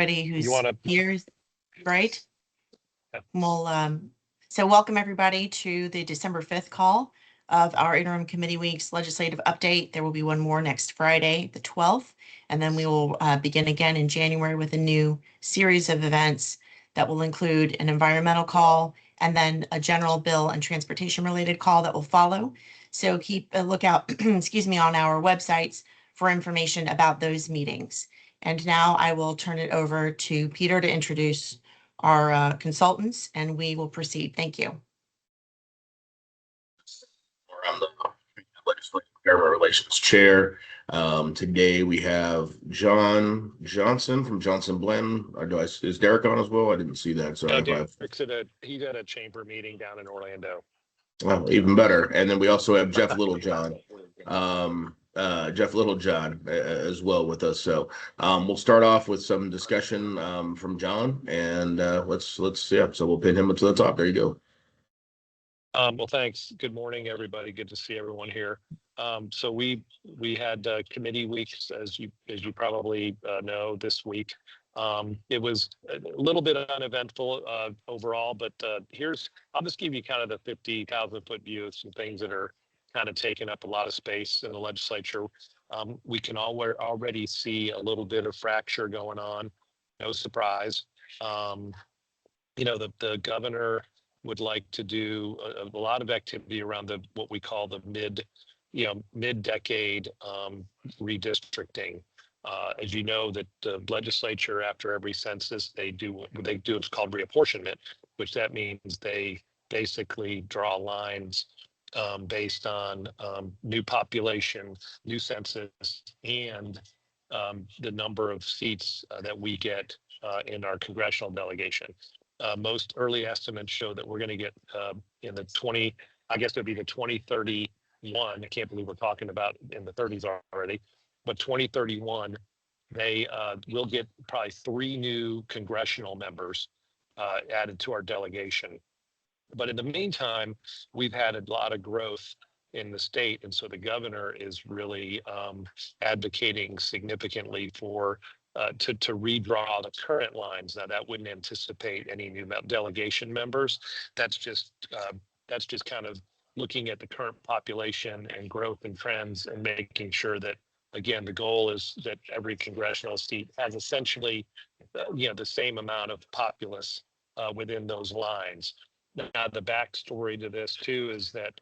who's You want to? here, right? Yeah. Well, so welcome everybody to the December 5th call of our interim committee week's legislative update. There will be one more next Friday, the 12th, and then we will begin again in January with a new series of events that will include an environmental call and then a general bill and transportation related call that will follow. So keep a lookout, excuse me, on our websites for information about those meetings. And now I will turn it over to Peter to introduce our consultants, and we will proceed. Thank you. I'm the Legislative Government Relations Chair. Today we have John Johnson from Johnson Blanton. Is Derek on as well? I didn't see that. Sorry. He's at a chamber meeting down in Orlando. Well, even better. And then we also have Jeff Littlejohn. Jeff Littlejohn as well with us. So we'll start off with some discussion from John, and let's so we'll pin him up to the top. There you go. Well, thanks. Good morning, everybody. Good to see everyone here. So we had committee weeks, as you probably know, this week. It was a little bit uneventful overall, but I'll just give you kind of the 50,000 foot view of some things that are kind of taking up a lot of space in the legislature. We can already see a little bit of fracture going on. No surprise. The governor would like to do a lot of activity around what we call the mid-decade redistricting. As you know, that the legislature, after every census, they do what's called reapportionment, which that means they basically draw lines based on new population, new census, and the number of seats that we get in our congressional delegation. Most early estimates show that we're going to get in the 2031. I can't believe we're talking about in the 30s already, but 2031, they will get probably 3 new congressional members added to our delegation. But in the meantime, we've had a lot of growth in the state. And so the governor is really advocating significantly for to redraw the current lines. Now that wouldn't anticipate any new delegation members. That's just kind of looking at the current population and growth and trends and making sure that, again, the goal is that every congressional seat has essentially, the same amount of populace within those lines. Now, the backstory to this too is that,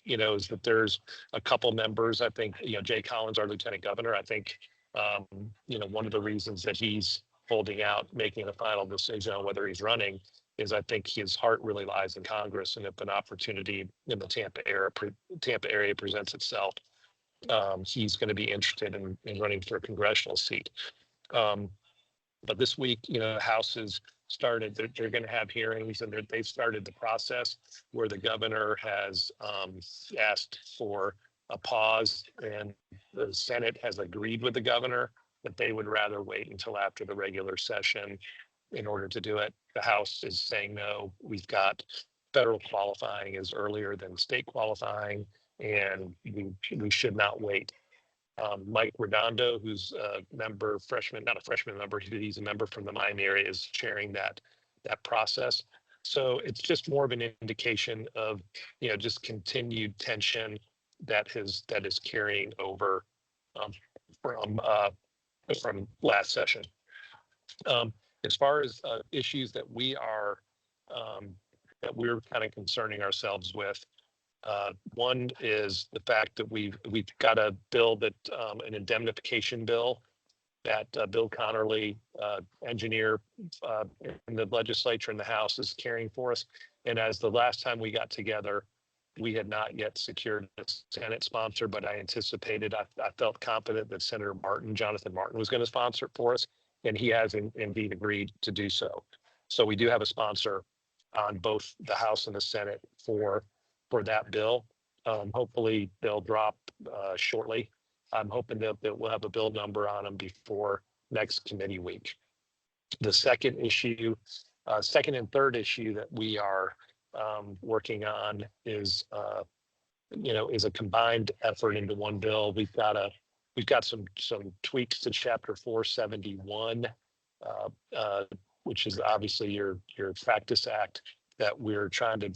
is that there's a couple members. I think, Jay Collins, our lieutenant governor, I think, one of the reasons that he's holding out, making a final decision on whether he's running, is I think his heart really lies in Congress, and if an opportunity in the Tampa area presents itself, he's going to be interested in running for a congressional seat. But this week, the House has started. They're going to have hearings, and they've started the process where the governor has asked for a pause, and the Senate has agreed with the governor that they would rather wait until after the regular session in order to do it. The House is saying no. We've got federal qualifying is earlier than state qualifying, and we should not wait. Mike Redondo, who's a member, not a freshman member, he's a member from the Miami area, is chairing that process. So it's just more of an indication of, just continued tension that is carrying over from last session. As far as issues that we're kind of concerning ourselves with, one is the fact that we've got a bill that an indemnification bill that Bill Connerly, engineer in the legislature in the House, is carrying for us. And as the last time we got together, we had not yet secured a Senate sponsor, but I anticipated, I felt confident that Senator Jonathan Martin was going to sponsor it for us, and he has indeed agreed to do so. So we do have a sponsor on both the House and the Senate for that bill. Hopefully they'll drop shortly. I'm hoping that we'll have a bill number on them before next committee week. The second and third issue that we are working on is a combined effort into one bill. We've got some tweaks to Chapter 471 uh, uh, which is obviously your practice act that we're trying to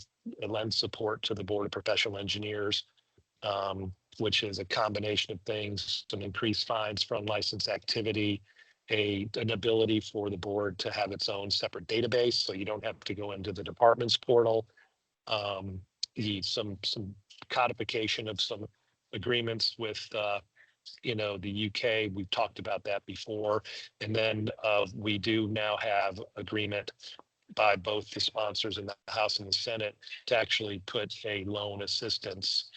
lend support to the Board of Professional Engineers, which is a combination of things, some increased fines for unlicensed activity, an ability for the board to have its own separate database, so you don't have to go into the department's portal. Some codification of some agreements with the UK. We've talked about that before. And then we do now have agreement by both the sponsors in the House and the Senate to actually put a loan assistance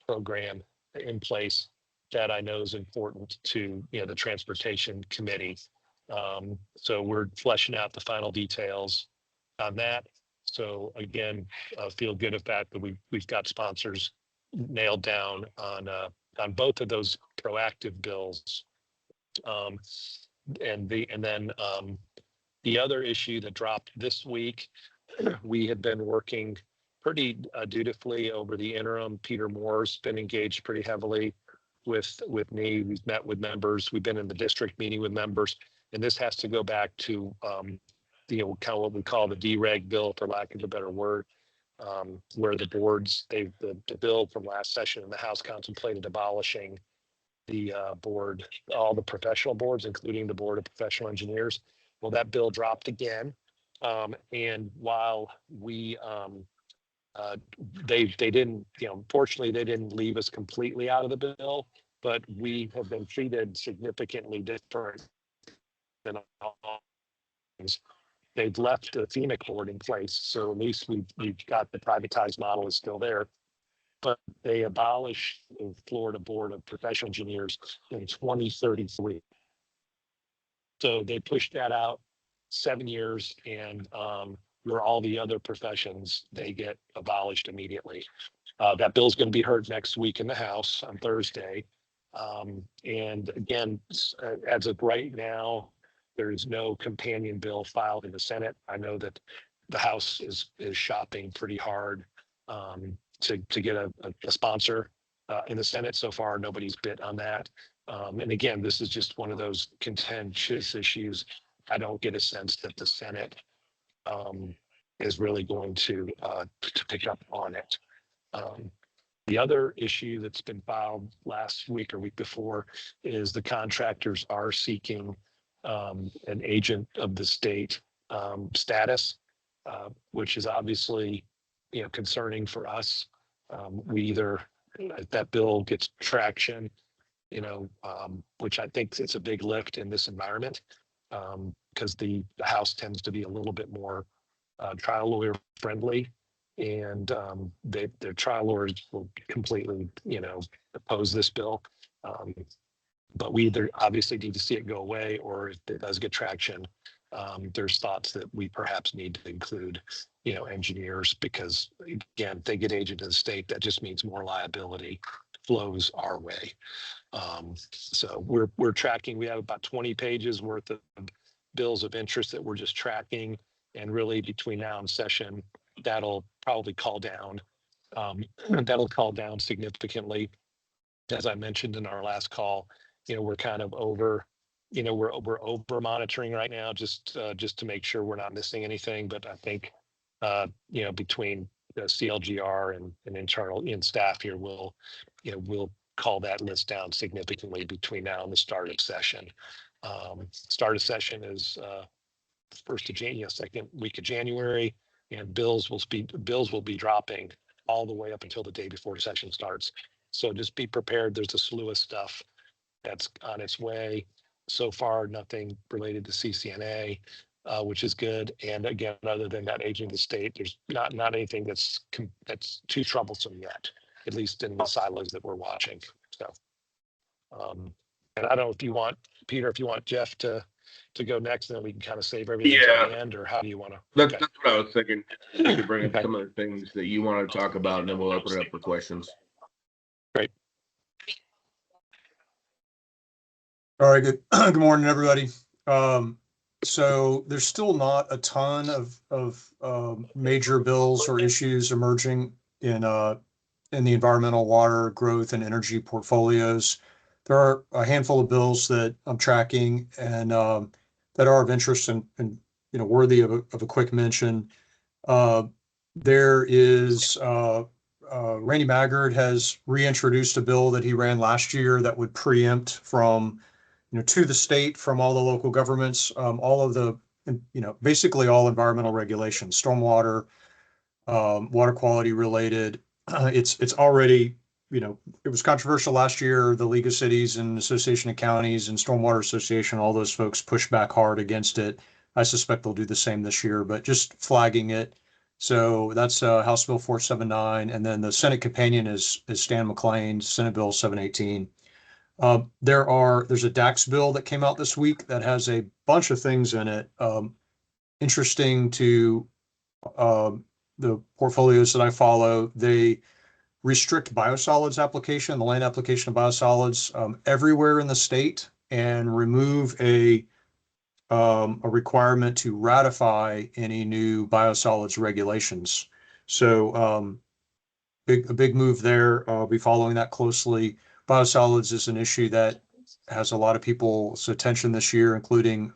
program in place that I know is important to the Transportation Committee. So we're fleshing out the final details on that. So again, feel good of that we've got sponsors nailed down on both of those proactive bills. And then the other issue that dropped this week, we had been working pretty dutifully over the interim. Peter Moore's been engaged pretty heavily with me. We've met with members. We've been in the district meeting with members, and this has to go back to kind of what we call the dereg bill, for lack of a better word, where the boards, the bill from last session in the House contemplated abolishing the board, all the professional boards, including the Board of Professional Engineers. Well, that bill dropped again. And while we, they didn't, fortunately, they didn't leave us completely out of the bill, but we have been treated significantly different than all. They've left the FEMA board in place, so at least we've got the privatized model is still there. But they abolished the Florida Board of Professional Engineers in 2033. So they pushed that out 7 years, and where all the other professions, they get abolished immediately. That bill's going to be heard next week in the House on Thursday. And again, as of right now, there's no companion bill filed in the Senate. I know that the House is shopping pretty hard to get a sponsor in the Senate. So far, nobody's bid on that. And again, this is just one of those contentious issues. I don't get a sense that the Senate is really going to pick up on it. The other issue that's been filed last week or week before is the contractors are seeking an agent of the state status, which is obviously concerning for us. We either, if that bill gets traction, which I think it's a big lift in this environment, because the House tends to be a little bit more trial lawyer friendly, and their trial lawyers will completely, oppose this bill. But we either obviously need to see it go away, or if it does get traction, there's thoughts that we perhaps need to include, engineers, because again, if they get agent of the state, that just means more liability flows our way. So we're tracking. We have about 20 pages worth of bills of interest that we're just tracking, and really between now and session, that'll probably call down. That'll call down significantly. As I mentioned in our last call, we're kind of over. We're over monitoring right now, just to make sure we're not missing anything. But I think, between the CLGR and internal staff here, we'll call that list down significantly between now and the start of session. Start of session is first of January, second week of January, and bills will be dropping all the way up until the day before session starts. So just be prepared. There's a slew of stuff that's on its way. So far, nothing related to CCNA, which is good. And again, other than that agent of the state, there's not anything that's too troublesome yet, at least in the silos that we're watching. So, and I don't know if you want, Peter, if you want Jeff to go next, and then we can kind of save everything to the end, or how do you want to? That's what I was thinking. You could bring up some of the things that you want to talk about, and then we'll open it up for questions. Great. All right, good morning, everybody. So there's still not a ton of major bills or issues emerging in the environmental, water, growth, and energy portfolios. There are a handful of bills that I'm tracking, and that are of interest and worthy of a quick mention. There is Randy Maggard has reintroduced a bill that he ran last year that would preempt from to the state from all the local governments, all of the basically all environmental regulations, stormwater, water quality related. It's already, it was controversial last year. The League of Cities and Association of Counties and Stormwater Association, all those folks pushed back hard against it. I suspect they'll do the same this year, but just flagging it. So that's House Bill 479, and then the Senate companion is Stan McLean's Senate Bill 718. There's a DAX bill that came out this week that has a bunch of things in it. Interesting to the portfolios that I follow. They restrict biosolids application, the land application of biosolids everywhere in the state, and remove a requirement to ratify any new biosolids regulations. So a big move there. I'll be following that closely. Biosolids is an issue that has a lot of people's attention this year, including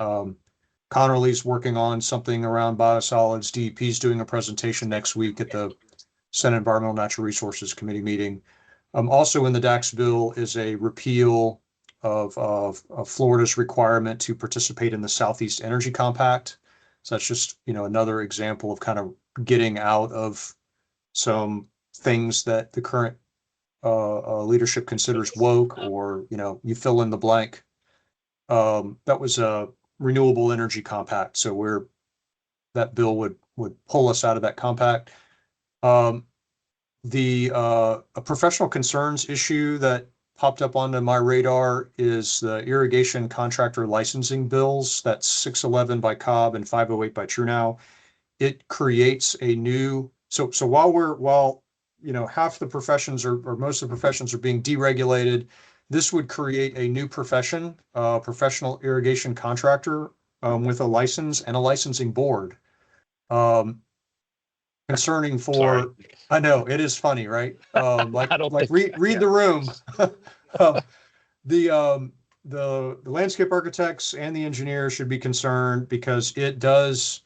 Connerly's working on something around biosolids. DEP's doing a presentation next week at the Senate Environmental Natural Resources Committee meeting. Also in the DAX bill is a repeal of Florida's requirement to participate in the Southeast Energy Compact. So that's just, another example of kind of getting out of some things that the current leadership considers woke, or, you fill in the blank. That was a renewable energy compact. So that bill would pull us out of that compact. The professional concerns issue that popped up onto my radar is the irrigation contractor licensing bills. That's 611 by Cobb and 508 by Trunow. It creates a new, so while half the professions or most of the professions are being deregulated, this would create a new profession, professional irrigation contractor, with a license and a licensing board. Concerning for, Sorry. I know it is funny, right? Read Yeah. the room. The landscape architects and the engineers should be concerned because it does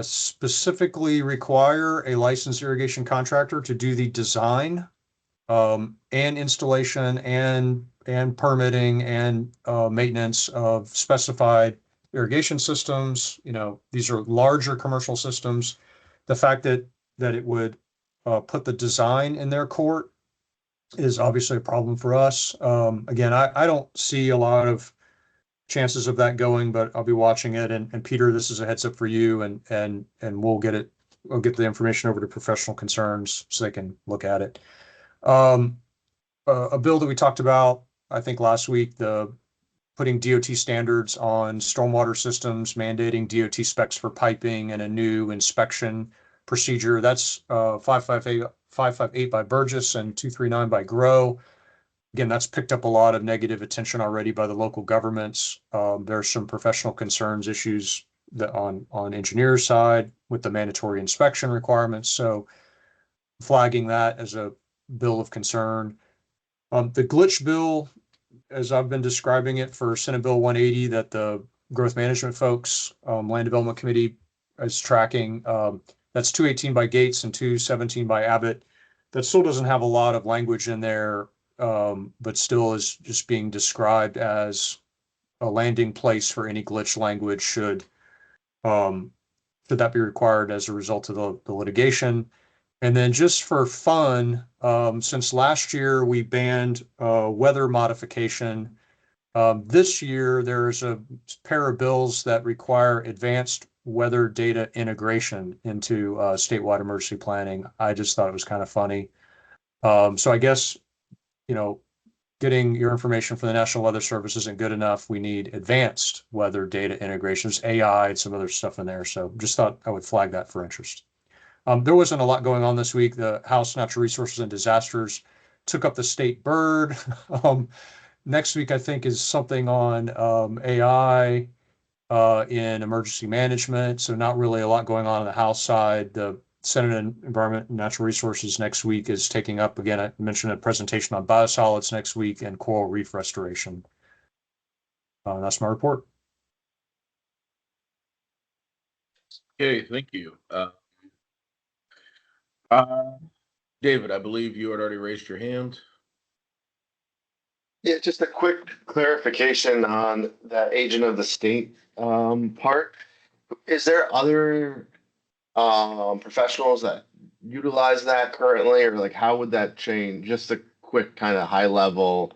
specifically require a licensed irrigation contractor to do the design and installation and permitting and maintenance of specified irrigation systems. These are larger commercial systems. The fact that it would put the design in their court is obviously a problem for us. Again, I don't see a lot of chances of that going, but I'll be watching it. And Peter, this is a heads up for you, and we'll get the information over to professional concerns so they can look at it. A bill that we talked about, I think last week, the putting DOT standards on stormwater systems, mandating DOT specs for piping and a new inspection procedure. That's 558 by Burgess and 239 by Grow. Again, that's picked up a lot of negative attention already by the local governments. There's some professional concerns issues that on engineers' side with the mandatory inspection requirements. So flagging that as a bill of concern. The glitch bill, as I've been describing it for Senate Bill 180, that the growth management folks, Land Development Committee is tracking, that's 218 by Gates and 217 by Abbott. That still doesn't have a lot of language in there, but still is just being described as a landing place for any glitch language should that be required as a result of the litigation. And then just for fun, since last year we banned weather modification, this year there's a pair of bills that require advanced weather data integration into statewide emergency planning. I just thought it was kind of funny. So I guess, getting your information from the National Weather Service isn't good enough. We need advanced weather data integrations, AI, and some other stuff in there. So just thought I would flag that for interest. There wasn't a lot going on this week. The House Natural Resources and Disasters took up the state bird. Next week, I think, is something on AI in emergency management. So not really a lot going on the House side. The Senate Environment and Natural Resources next week is taking up, again, I mentioned a presentation on biosolids next week and coral reef restoration. That's my report. Okay, thank you. David, I believe you had already raised your hand. Yeah, just a quick clarification on that agent of the state part. Is there other professionals that utilize that currently, or like how would that change? Just a quick kind of high level,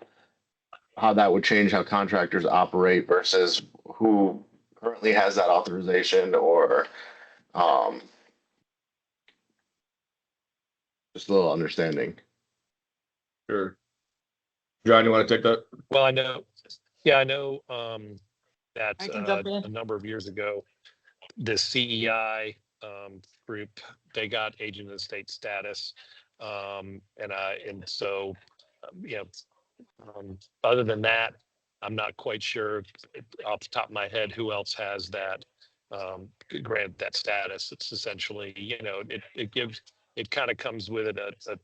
how that would change how contractors operate versus who currently has that authorization, or um just a little understanding. Sure. John, you want to take that? Well, I know, yeah, I know that I can jump in. a number of years ago, the CEI group, they got agent of the state status. And so, you know, other than that, I'm not quite sure off the top of my head who else has that grant that status. It's essentially, you know, it kind of comes with it a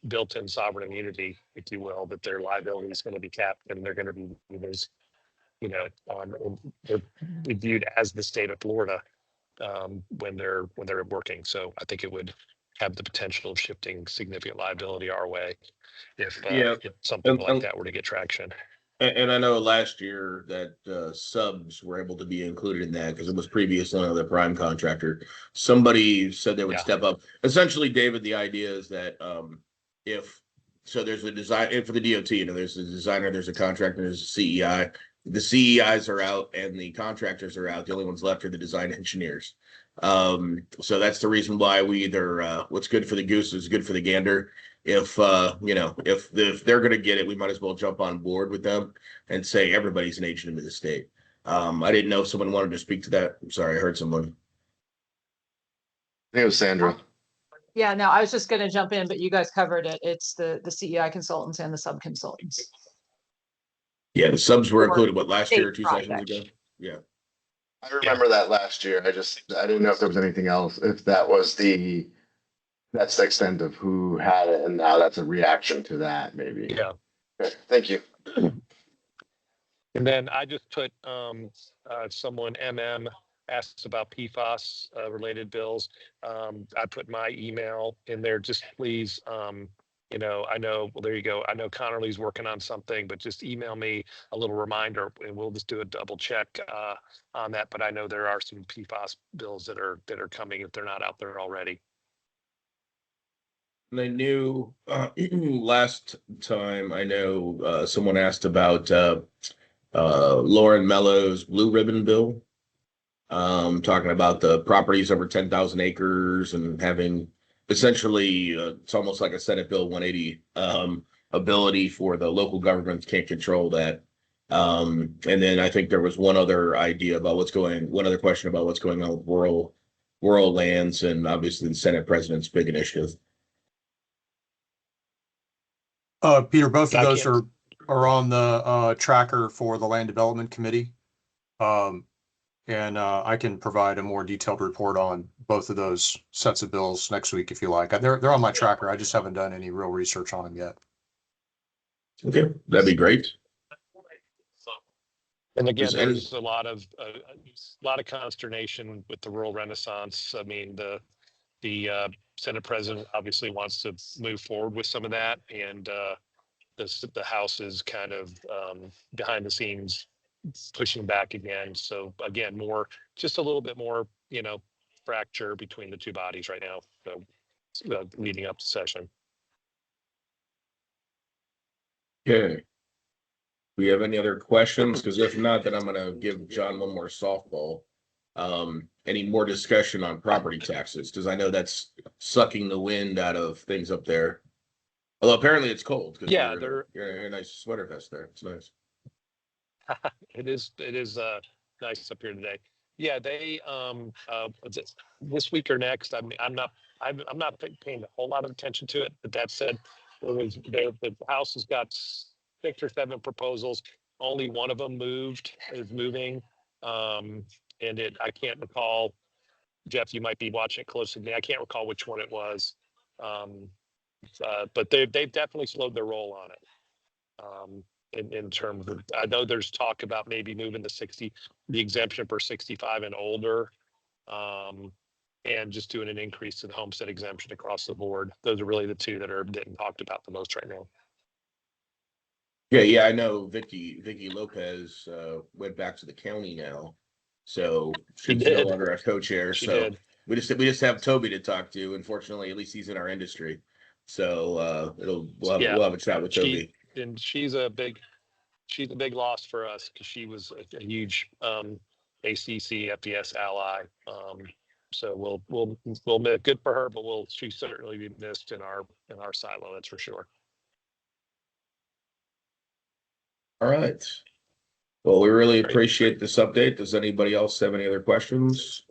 built-in sovereign immunity, if you will, that their liability is going to be capped and they're going to be there's, you know, they're viewed as the state of Florida when they're working. So I think it would have the potential of shifting significant liability our way Yeah. if something like And, that were to get traction. and I know last year that subs were able to be included in that because it was previous on the prime contractor. Somebody said they would Yeah. step up. Essentially, David, the idea is that if so, there's a design for the DOT. You know, there's a designer, there's a contractor, there's a CEI. The CEIs are out and the contractors are out. The only ones left are the design engineers. So that's the reason why we either what's good for the goose is good for the gander. If you know, if they're going to get it, we might as well jump on board with them and say everybody's an agent of the state. I didn't know if someone wanted to speak to that. I'm sorry, I heard someone. I think it was Sandra. Yeah, no, I was just gonna jump in, but you guys covered it. It's the CEI consultants and the sub consultants. Yeah, the subs were Or included, what, last year or state 2 sessions project. ago? Yeah. I remember that last year. I didn't know if there was anything else, if that's the extent of who had it, and now that's a reaction to that, maybe. Yeah. Okay, thank you. And then I just put someone asked about PFAS related bills. I put my email in there. Just please, you know, I know, well, there you go. I know Connerly's working on something, but just email me a little reminder and we'll just do a double check on that. But I know there are some PFAS bills that are coming if they're not out there already. And I knew last time I know someone asked about Lauren Mello's blue ribbon bill, talking about the properties over 10,000 acres and having essentially it's almost like a Senate Bill 180 ability for the local governments can't control that. And then I think there was one other question about what's going on with rural lands, and obviously the Senate president's big initiative. Peter, both of I those can't- are on the tracker for the Land Development Committee. And I can provide a more detailed report on both of those sets of bills next week if you like. They're on my tracker. I just haven't done any real research on them yet. Okay, that'd be great. And again, Is any- there's a lot of consternation with the rural renaissance. I mean, the Senate president obviously wants to move forward with some of that, and the House is kind of behind the scenes pushing back again. So again, just a little bit more, you know, fracture between the two bodies right now, so, leading up to session. Okay. We have any other questions? Because if not, then I'm going to give John one more softball. Any more discussion on property taxes? Because I know that's sucking the wind out of things up there. Although apparently it's cold. Yeah, you're in a nice sweater vest there. It's nice. It is nice up here today. Yeah, they what's it, this week or next. I mean, I'm not paying a whole lot of attention to it. But that said, the House has got 6 or 7 proposals. Only one of them is moving. And I can't recall. Jeff, you might be watching it closely. I can't recall which one it was. But they've definitely slowed their roll on it. In terms of, I know there's talk about maybe moving the exemption for 65 and older. and just doing an increase to the homestead exemption across the board. Those are really the two that are getting talked about the most right now. Yeah, I know Vicky Lopez went back to the county now, so She she's did. no longer a co-chair. She So did. we just have Toby to talk to. Unfortunately, at least he's in our industry, so we'll have a chat with Toby. She's a big loss for us because she was a huge ACC FDS ally. So we'll make good for her, but she certainly be missed in our silo. That's for sure. All right. Well, we really Great. appreciate this update. Does anybody else have any other questions?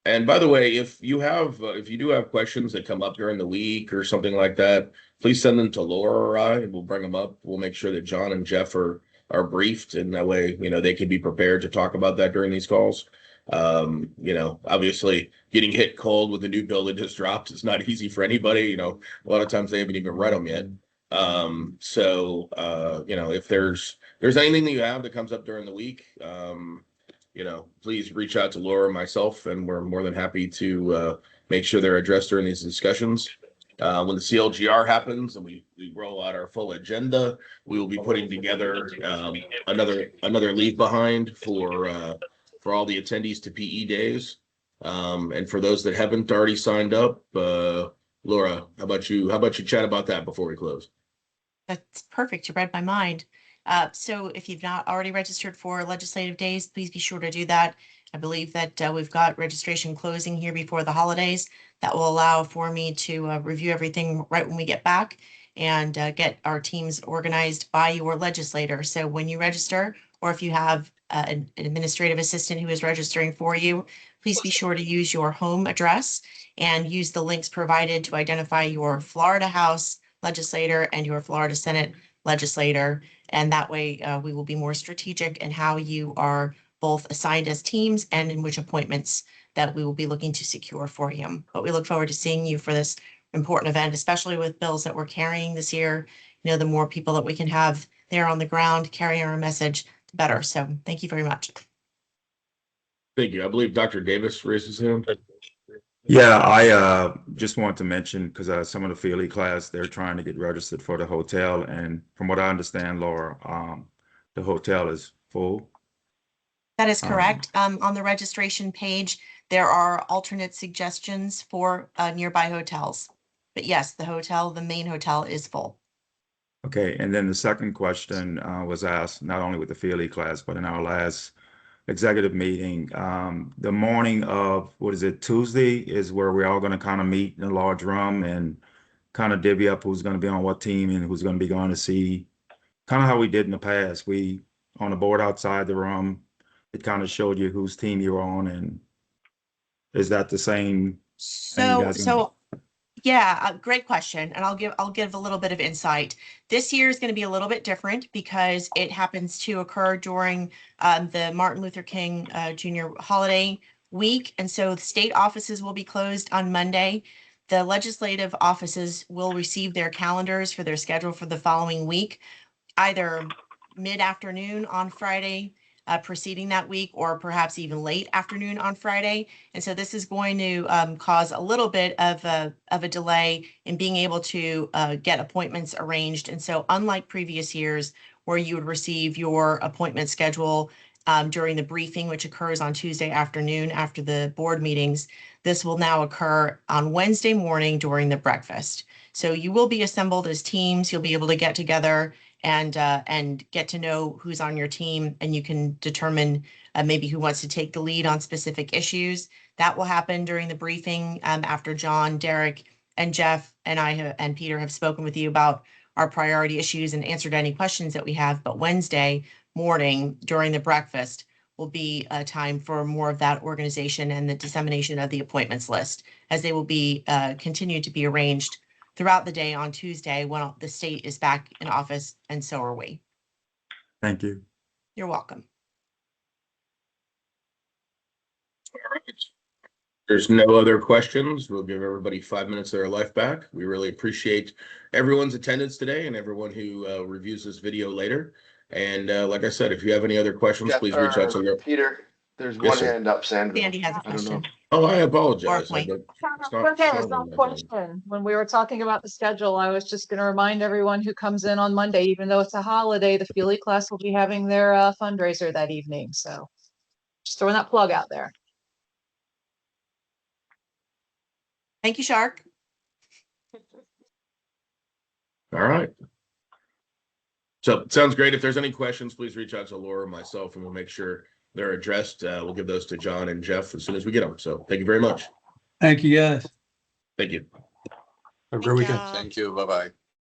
And by the way, if you do have questions that come up during the week or something like that, please send them to Laura or I, and we'll bring them up. We'll make sure that John and Jeff are briefed, and that way, they can be prepared to talk about that during these calls. Obviously getting hit cold with a new bill that just dropped is not easy for anybody. A lot of times they haven't even read them yet. If there's anything that you have that comes up during the week, please reach out to Laura or myself, and we're more than happy to make sure they're addressed during these discussions. When the CLGR happens and we roll out our full agenda, we will be putting together another leave behind for all the attendees to PE days. And for those that haven't already signed up, Laura, how about you chat about that before we close? That's perfect. You read my mind. So if you've not already registered for legislative days, please be sure to do that. I believe that we've got registration closing here before the holidays. That will allow for me to review everything right when we get back and get our teams organized by your legislator. So when you register, or if you have an administrative assistant who is registering for you, please be sure to use your home address and use the links provided to identify your Florida House legislator and your Florida Senate legislator. And that way we will be more strategic in how you are both assigned as teams and in which appointments that we will be looking to secure for you. But we look forward to seeing you for this important event, especially with bills that we're carrying this year. The more people that we can have there on the ground carrying our message, the better. So thank you very much. Thank you. I believe Dr. Davis raises his hand. Yeah, I just want to mention, because some of the Philly class, they're trying to get registered for the hotel. And from what I understand, Laura, the hotel is full. That is correct. On the registration page, there are alternate suggestions for nearby hotels. But yes, the main hotel is full. Okay, and then the second question was asked not only with the Philly class, but in our last executive meeting. The morning of, Tuesday is where we're all going to kind of meet in a large room and kind of divvy up who's going to be on what team and who's going to be going to see, kind of how we did in the past. We, on the board outside the room, it kind of showed you whose team you're on. And is that the same? Yeah, great question. And I'll give a little bit of insight. This year is going to be a little bit different because it happens to occur during the Martin Luther King Jr. holiday week. And so the state offices will be closed on Monday. The legislative offices will receive their calendars for their schedule for the following week, either mid-afternoon on Friday preceding that week, or perhaps even late afternoon on Friday. And so this is going to cause a little bit of a delay in being able to get appointments arranged. And so unlike previous years where you would receive your appointment schedule during the briefing, which occurs on Tuesday afternoon after the board meetings, this will now occur on Wednesday morning during the breakfast. So you will be assembled as teams. You'll be able to get together and get to know who's on your team, and you can determine maybe who wants to take the lead on specific issues. That will happen during the briefing after John, Derek, and Jeff and I and Peter have spoken with you about our priority issues and answered any questions that we have. But Wednesday morning during the breakfast will be a time for more of that organization and the dissemination of the appointments list, as they will be continued to be arranged throughout the day on Tuesday when the state is back in office, and so are we. Thank you. You're welcome. All right. There's no other questions. We'll give everybody 5 minutes of their life back. We really appreciate everyone's attendance today and everyone who reviews this video later. And like I said, if you have any other questions, please reach out to Peter. There's Yes, one sir. hand up, Sandra. Sandy has a I don't know. question. Oh, I apologize. point. It's Okay, not it's not on a my thing. question. When we were talking about the schedule, I was just gonna remind everyone who comes in on Monday, even though it's a holiday, the Feely class will be having their fundraiser that evening, so just throwing that plug out there. Thank you, Shark. All right. So sounds great. If there's any questions, please reach out to Laura or myself, and we'll make sure they're addressed. We'll give those to John and Jeff as soon as we get them. So thank you very much. Thank you, guys. Thank you. Have a great weekend. y'all. Thank you. Bye-bye.